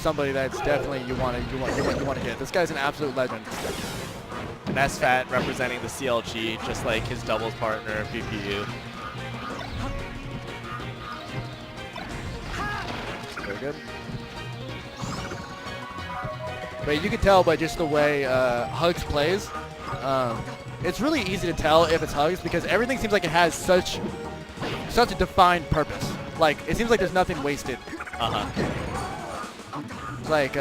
somebody that's definitely you want to hit. This guy's an absolute legend. And SFAT representing the CLG, just like his doubles partner, BPU. Very good. But you can tell by just the way Hugs plays. It's really easy to tell if it's Hugs because everything seems like it has such a defined purpose. Like it seems like there's nothing wasted. Like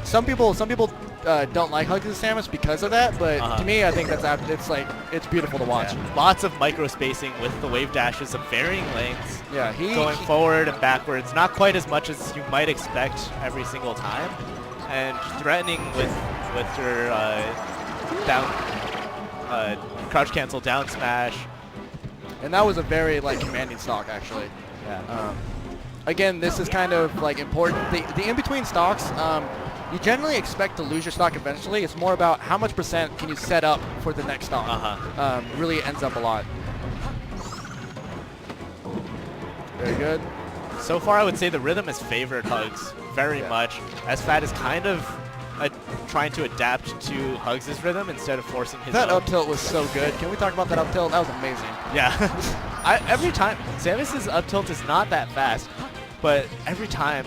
some people don't like Hugs as Samus because of that, but to me I think it's beautiful to watch. Yeah. Lots of micro spacing with the wave dashes of varying lengths. Yeah, going forward and backwards, not quite as much as you might expect every single time, and threatening with your down crouch cancel down smash. And that was a very like commanding stock actually. Yeah. Again, this is kind of like important. The in-between stocks, you generally expect to lose your stock eventually. It's more about how much percent can you set up for the next stock. Really ends up a lot. Very good. So far, I would say the rhythm has favored Hugs very much. SFAT is kind of trying to adapt to Hugs' rhythm instead of forcing his That own. up tilt was so good. Can we talk about that up tilt? That was amazing. Yeah. Every time, Samus's up tilt is not that fast, but every time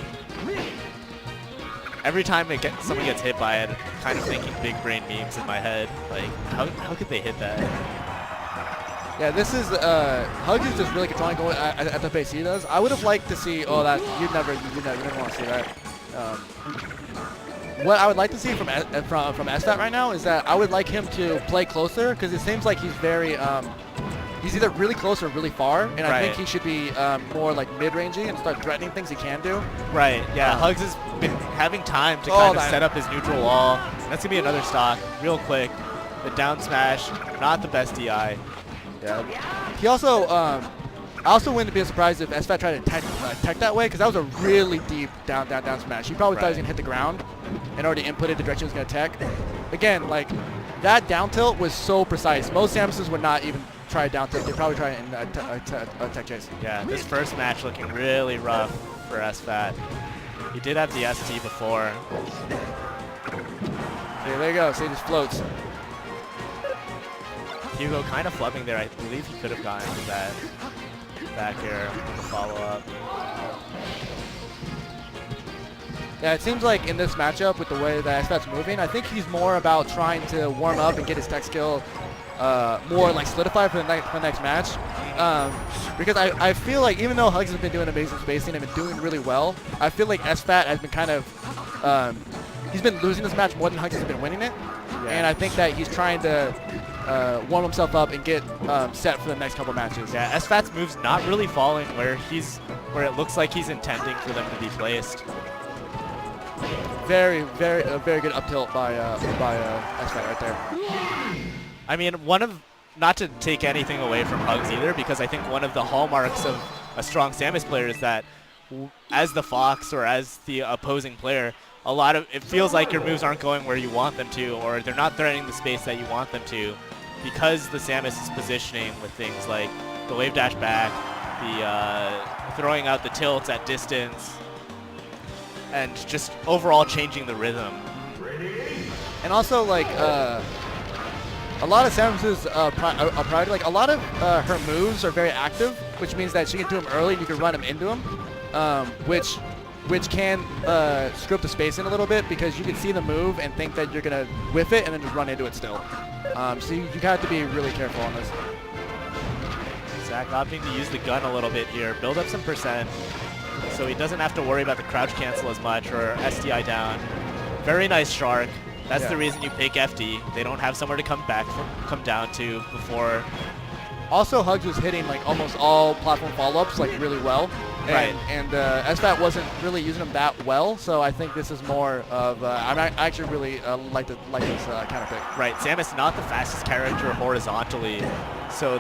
someone gets hit by it, I'm kind of thinking big brain memes in my head. Like, how could they hit that? Yeah, this is Hugs is just really controlling going at the pace he does. I would have liked to see. Oh, that you never want to see that. What I would like to see from SFAT right now is that I would like him to play closer because it seems like he's very he's either really close or really far, and I think he should be more like mid-rangey and start threatening things he can do. Right. Yeah. Hugs has been having time to kind of set up his neutral wall. That's gonna be another stock, real quick. The down smash, not the best DI. Yeah. He also, I also wouldn't be surprised if SFAT tried to tech that way because that was a really deep down smash. He probably thought he was gonna hit the ground and already inputted the direction he was gonna tech. Again, like that down tilt was so precise. Most Samuses would not even try a down tilt. They'd probably try it in a tech chase. Yeah, this first match looking really rough for SFAT. He did have the ST before. There you go. So he just floats. Hugo kind of flubbing there. I believe he could have gotten that back air follow-up. Yeah, it seems like in this matchup with the way that SFAT's moving, I think he's more about trying to warm up and get his tech skill more like solidified for the next match. Because I feel like even though Hugs has been doing amazing spacing and been doing really well, I feel like SFAT has been kind of he's been losing this match more than Hugs has been winning it. Yeah. And I think that he's trying to warm himself up and get set for the next couple matches. Yeah, SFAT's moves not really falling where it looks like he's intending for them to be placed. Very good up tilt by SFAT right there. I mean, not to take anything away from Hugs either, because I think one of the hallmarks of a strong Samus player is that as the Fox or as the opposing player, it feels like your moves aren't going where you want them to, or they're not threatening the space that you want them to, because the Samus is positioning with things like the wave dash back, the throwing out the tilts at distance, and just overall changing the rhythm. And also, like, a lot of Samus's priority, like a lot of her moves are very active, which means that she can do them early and you can run them into them, which can screw up the space in a little bit because you can see the move and think that you're gonna whiff it and then just run into it still. So you have to be really careful on this. Zach opting to use the gun a little bit here, build up some percent, so he doesn't have to worry about the crouch cancel as much or SDI down. Very nice Shark. That's the reason you pick FD. They don't have somewhere to come down to before. Also, Hugs was hitting like almost all platform follow-ups like really well. And SFAT wasn't really using them that well, so I think this is more of I actually really like this counter pick. Right, Samus not the fastest character horizontally, so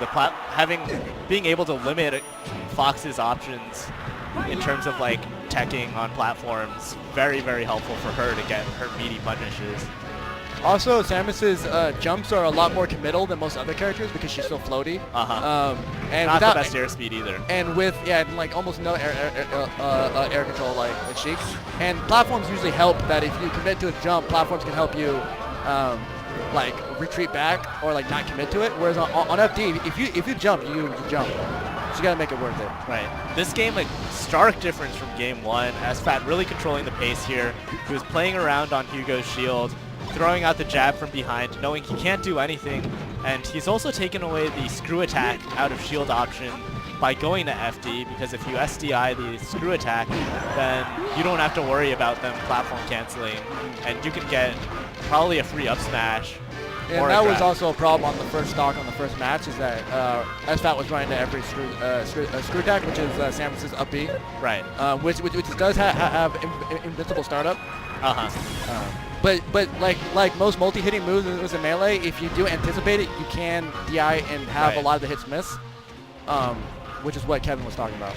being able to limit Fox's options in terms of like teching on platforms, very helpful for her to get her meaty punishes. Also, Samus's jumps are a lot more committal than most other characters because she's so floaty. And Not without, the best airspeed either. And with and like almost no air control like Sheik. And platforms usually help that if you commit to a jump, platforms can help you like retreat back or like not commit to it. Whereas on FD, if you jump, you jump. So you gotta make it worth it. Right. This game, a stark difference from game 1. SFAT really controlling the pace here. He was playing around on Hugo's shield, throwing out the jab from behind, knowing he can't do anything, and he's also taken away the screw attack out of shield option by going to FD, because if you SDI the screw attack, then you don't have to worry about them platform canceling, and you can get probably a free up smash. And that was also a problem on the first stock on the first match, is that SFAT was running to every screw attack, which is Samus's up B. Right. Which does have invincible startup. But like most multi-hitting moves in Melee, if you do anticipate it, you can DI and have a lot of the hits miss, which is what Kevin was talking about.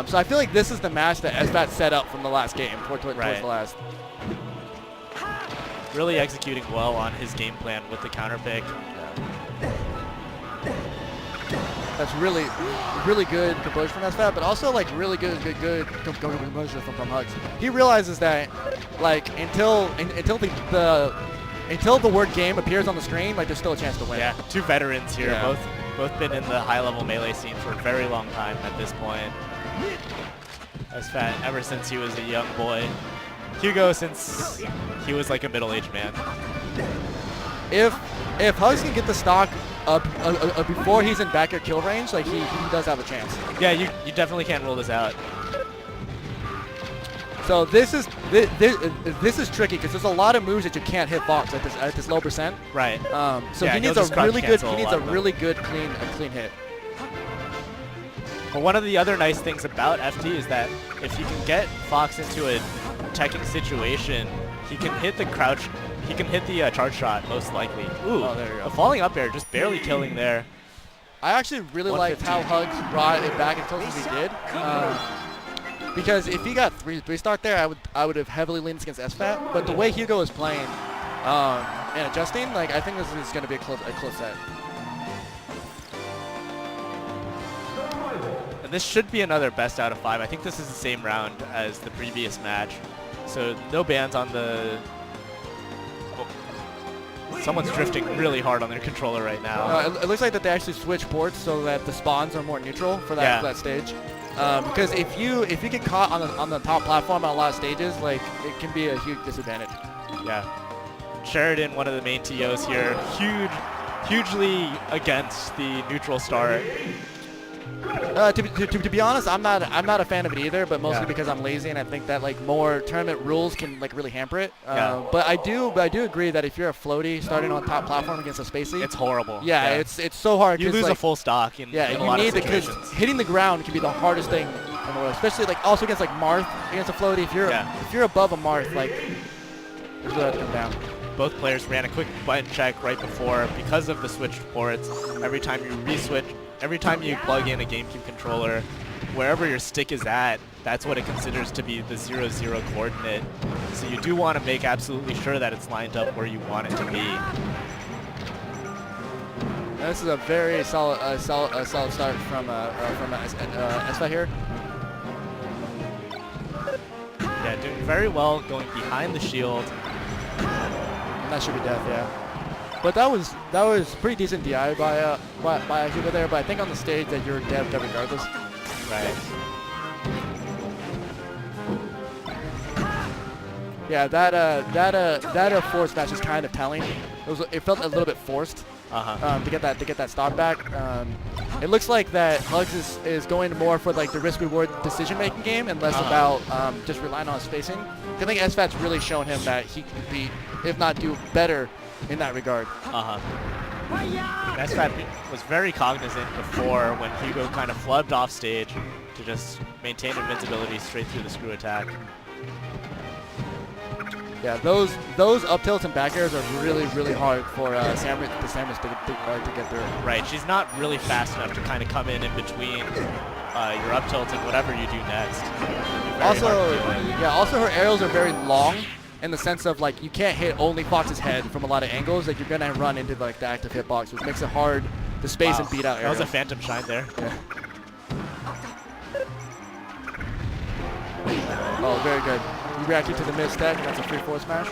So I feel like this is the match that SFAT set up from the last game, towards the last. Really executing well on his game plan with the counter pick. That's really good composure from SFAT, but also like really good composure from Hugs. He realizes that like until the word game appears on the screen, like there's still a chance to win. Yeah, two veterans here, both been in the high-level Melee scene for a very long time at this point. SFAT ever since he was a young boy. Hugo since he was like a middle-aged man. If Hugs can get the stock up before he's in back air kill range, like he does have a chance. Yeah, you definitely can't rule this out. So this is tricky because there's a lot of moves that you can't hit Fox at this low percent. Right. So he needs a really good clean hit. But one of the other nice things about FD is that if you can get Fox into a teching situation, he can hit the crouch. He can hit the charge shot most likely. Ooh, there you go. A falling up air, just barely killing there. I actually really liked how Hugs brought it back as close as he did. Because if he got three start there, I would have heavily leaned against SFAT. But the way Hugo is playing and adjusting, like I think this is going to be a close set. And this should be another best out of 5. I think this is the same round as the previous match. So no bans on the... Oh. Someone's drifting really hard on their controller right now. It looks like that they actually switch ports so that the spawns are more neutral for that stage. Because if you get caught on the top platform on a lot of stages, like it can be a huge disadvantage. Yeah. Sheridan, one of the main TOs here, hugely against the neutral start. To be honest, I'm not a fan of it either, but mostly because I'm lazy and I think that like more tournament rules can like really hamper it. But I do agree that if you're a floaty starting on top platform against a spacey, it's horrible. Yeah, it's so hard. You lose like, a full stock in a lot of situations. Because hitting the ground can be the hardest thing in the world, especially like also against like Marth against a floaty. If you're above a Marth, like it's really hard to come down. Both players ran a quick button check right before because of the switched ports. Every time you re-switch. Every time you plug in a GameCube controller, wherever your stick is at, that's what it considers to be the 0-0 coordinate. So you do want to make absolutely sure that it's lined up where you want it to be. This is a very solid start from SFAT here. Yeah, doing very well, going behind the shield. And that should be death, yeah. But that was pretty decent DI by Hugo there. But I think on the stage that you're dead regardless. Right. Yeah, that force match is kind of telling. It felt a little bit forced to get that stock back. It looks like that Hugs is going more for like the risk reward decision making game and less about just relying on spacing. I think SFAT's really shown him that he could be, if not do better, in that regard. SFAT was very cognizant before when Hugo kind of flubbed off stage to just maintain invincibility straight through the screw attack. Yeah, those up tilts and back airs are really hard for Samus to get through. Right, she's not really fast enough to kind of come in between your up tilts and whatever you do next. Also her aerials are very long. in the sense of like you can't hit only Fox's head from a lot of angles. Like you're gonna run into like the active hitbox, which makes it hard to space and beat out. That was a phantom shine there. Yeah. Oh, very good. You reacted to the mid stack, and that's a free forward smash.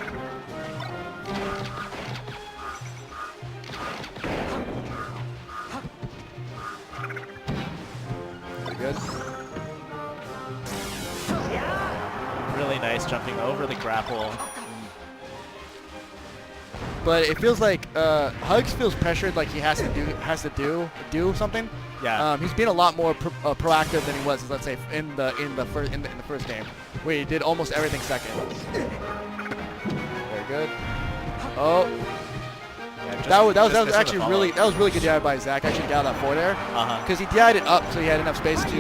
Very good. Really nice jumping over the grapple. But it feels like Hugs feels pressured, like he has to do something. Yeah. He's been a lot more proactive than he was, let's say, in the first game, where he did almost everything second. Very good. Oh, Yeah, that was actually really good DI by Zach. Actually got that 4 there, because he DI'd it up, so he had enough space to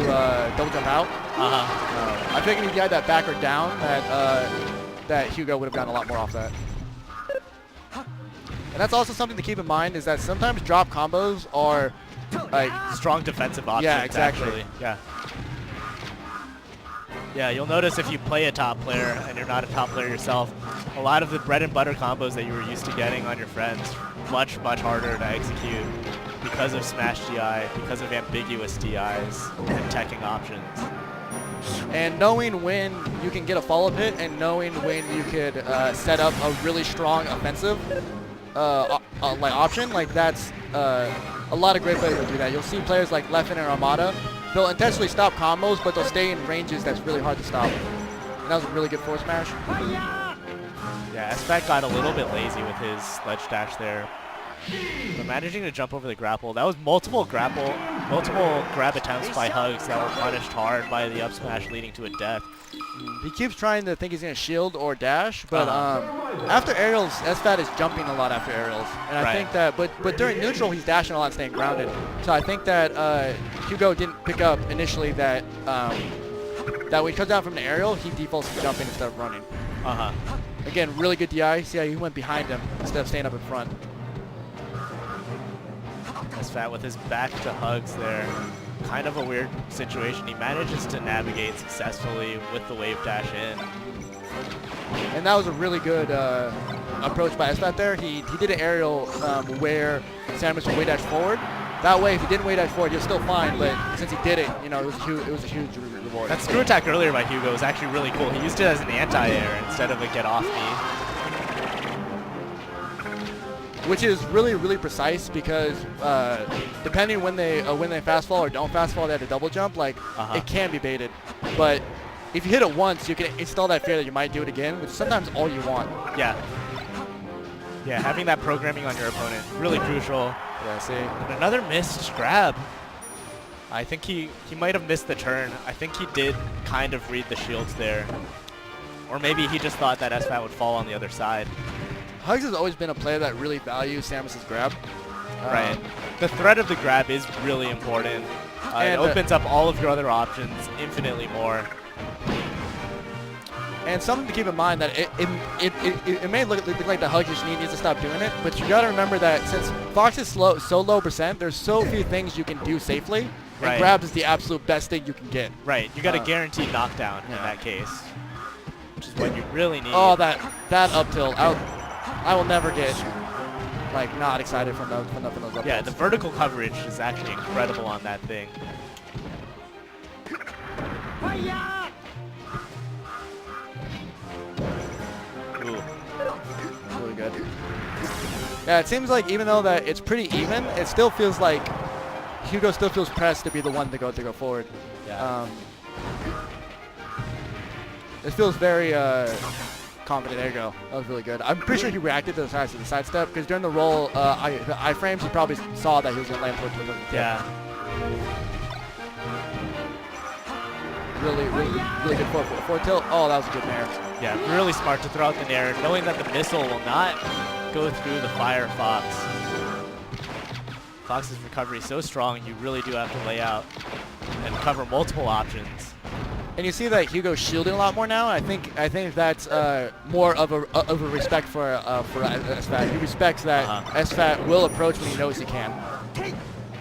double jump out. I think if he DI'd that back or down, that Hugo would have gotten a lot more off that. And that's also something to keep in mind, is that sometimes drop combos are like strong defensive options. Yeah, exactly. Actually. Yeah. Yeah, you'll notice if you play a top player and you're not a top player yourself, a lot of the bread and butter combos that you were used to getting on your friends, much harder to execute because of smash DI, because of ambiguous DIs and teching options. And knowing when you can get a follow-up hit and knowing when you could set up a really strong offensive like option, like that's a lot of great players will do that. You'll see players like Leffen and Armada, they'll intentionally stop combos, but they'll stay in ranges that's really hard to stop. And that was a really good forward smash. Yeah, SFAT got a little bit lazy with his ledge dash there. But managing to jump over the grapple, that was multiple grab attempts by Hugs that were punished hard by the up smash, leading to a death. He keeps trying to think he's going to shield or dash, but after aerials, SFAT is jumping a lot after aerials. And I think that, but during neutral, he's dashing a lot and staying grounded. So I think that Hugo didn't pick up initially that that when he comes down from the aerial, he defaults to jumping instead of running. Again, really good DI. See how he went behind him instead of staying up in front. SFAT with his back to Hugs there. Kind of a weird situation. He manages to navigate successfully with the wave dash in. And that was a really good approach by SFAT there. He did an aerial where Samus would wave dash forward. That way, if he didn't wave dash forward, he was still fine. But since he did it, you know, it was a huge reward. That screw attack earlier by Hugo was actually really cool. He used it as an anti-air instead of a get off me. Which is really precise, because depending when they fast fall or don't fast fall, they have to double jump. Like it can be baited, but if you hit it once, you can install that fear that you might do it again, which is sometimes all you want. Yeah. Yeah, having that programming on your opponent, really crucial. Yeah, see. And another missed grab. I think he might have missed the turn. I think he did kind of read the shields there. Or maybe he just thought that SFAT would fall on the other side. Hugs has always been a player that really values Samus's grab. Right. The threat of the grab is really important. It opens up all of your other options infinitely more. And something to keep in mind, that it may look like the Hugs just needs to stop doing it, but you got to remember that since Fox is so low percent, there's so few things you can do safely, and grabs is the absolute best thing you can get. Right. You got a guaranteed knockdown in that case, which is what you really need. Oh, that up tilt. I will never get like not excited from those up Yeah, tilts. the vertical coverage is actually incredible on that thing. Ooh. Really good. Yeah, it seems like even though that it's pretty even, it still feels like Hugo still feels pressed to be the one to go forward. Yeah. It feels very confident. There you go. That was really good. I'm pretty sure he reacted to the side step, because during the roll, the iframes, he probably saw that he was going to land towards the tip. Yeah. Really good forward tilt. Oh, that was a good nair. Yeah, really smart to throw out the nair, knowing that the missile will not go through the fire Fox. Fox's recovery is so strong, you really do have to lay out and cover multiple options. And you see that Hugo's shielding a lot more now. I think that's more of a respect for SFAT. He respects that SFAT will approach when he knows he can.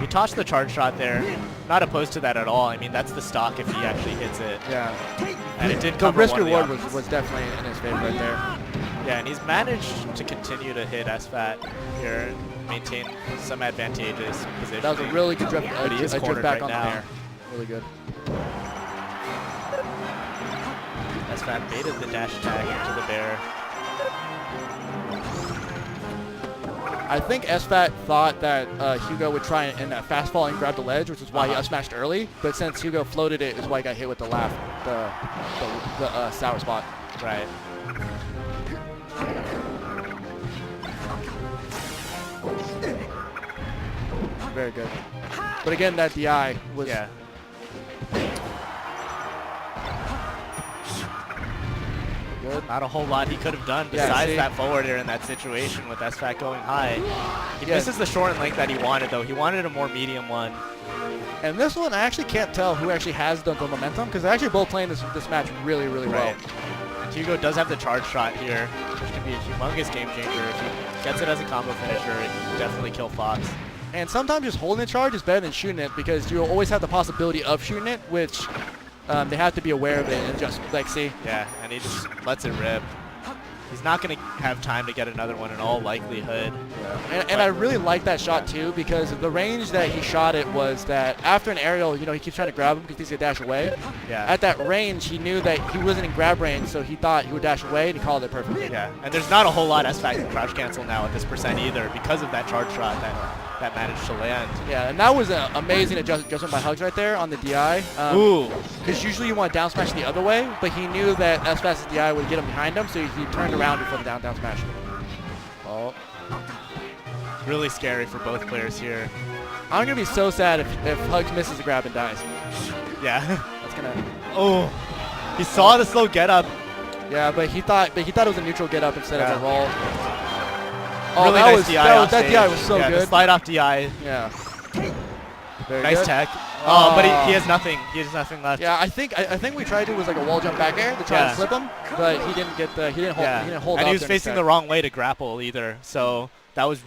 He tossed the charge shot there. Not opposed to that at all. I mean, that's the stock if he actually hits it. Yeah. And it did The cover risk one of the reward options. was definitely in his favor right there. Yeah, and he's managed to continue to hit SFAT here and maintain some advantageous position. That was a really good drift, But he is drift cornered back right on now. the nair. Really good. SFAT baited the dash attack into the bear. I think SFAT thought that Hugo would try and fast fall and grab the ledge, which is why he up smashed early. But since Hugo floated it, is why he got hit with the laugh, the sour spot. Right. Very good. But again, that DI was. Yeah. Good. Not a whole lot he could have done Yeah, besides see? that forward air in that situation with SFAT going high. He misses the short length that he wanted, though. He wanted a more medium one. And this one, I actually can't tell who actually has the momentum because they're actually both playing this match really, really well. And Hugo does have the charge shot here, which can be a humongous game changer. If he gets it as a combo finisher, it can definitely kill Fox. And sometimes just holding the charge is better than shooting it because you always have the possibility of shooting it, which they have to be aware of it and just, like, see. Yeah, and he just lets it rip. He's not going to have time to get another one in all likelihood. Yeah. And I really like that shot, too, because the range that he shot it was that after an aerial, you know, he keeps trying to grab him because he's going to dash away. Yeah. At that range, he knew that he wasn't in grab range, so he thought he would dash away, and he called it perfectly. Yeah, and there's not a whole lot SFAT can crouch cancel now at this percent either because of that charge shot that managed to land. Yeah, and that was an amazing adjustment by Hugs right there on the DI. Ooh. Because usually you want to down smash the other way, but he knew that SFAT's DI would get him behind him, so he turned around before the down smash. Oh. Really scary for both players here. I'm going to be so sad if Hugs misses the grab and dies. Yeah. That's going to... Oh. He saw the slow get up. Yeah, but he thought it was a neutral get up instead of a roll. Oh, Really that nice was, DI that DI was so yeah, good. The slide off DI. Yeah. Very Nice good. tech. Oh, but he has nothing. He has nothing left. Yeah, I think we tried to do was like a wall jump back air to try to slip him, but he didn't get he didn't hold And up he was during his facing tech. the wrong way to grapple either. So that was